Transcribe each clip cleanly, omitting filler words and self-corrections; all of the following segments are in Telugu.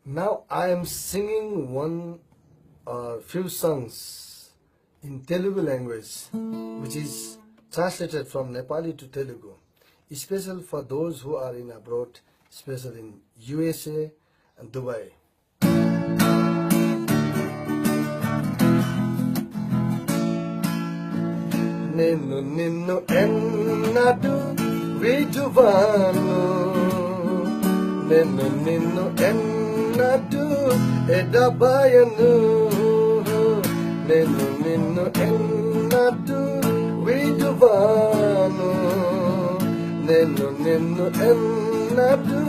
Now I am singing one few songs in Telugu language, which is translated from Nepali to Telugu, special for those who are in abroad, especially in USA and Dubai. Nenu ninnu ennadu viduvaanu, nenu ninnu ennadu edabayanu, nenu ninnu ennadu viduvaanu, nenu ninnu ennadu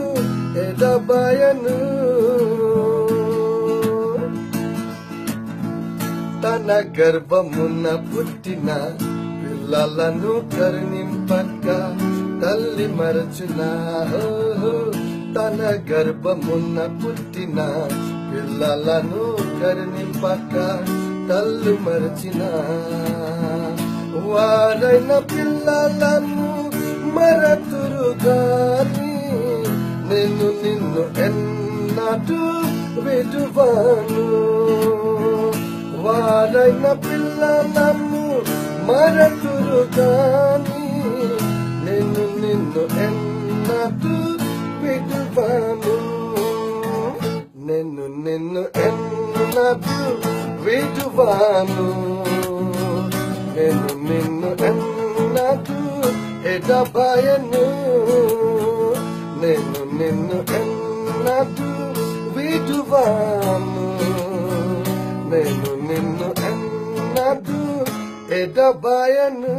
edabayanu. తన గర్భమున పుట్టిన పిల్లలను కరుణింపక తల్లి మరచునా, తన గర్భమున పుట్టిన పిల్లలను కరుణింపక తల్లి మరచిన వారైన పిల్లలను మరతురు గాని నేను నిన్ను ఎన్నటూ విడువను. వారైన పిల్లలను మరతురు గాని నేను నిన్ను ఎన్నటూ విడువను. నేను నిన్ను ఎన్నటూ విడువను. నేను నిన్ను ఎన్నటూ ఎడబాయను. నేను నిన్ను ఎన్నటూ విడువను. నేను నిన్ను ఎన్నటూ ఎడబాయను.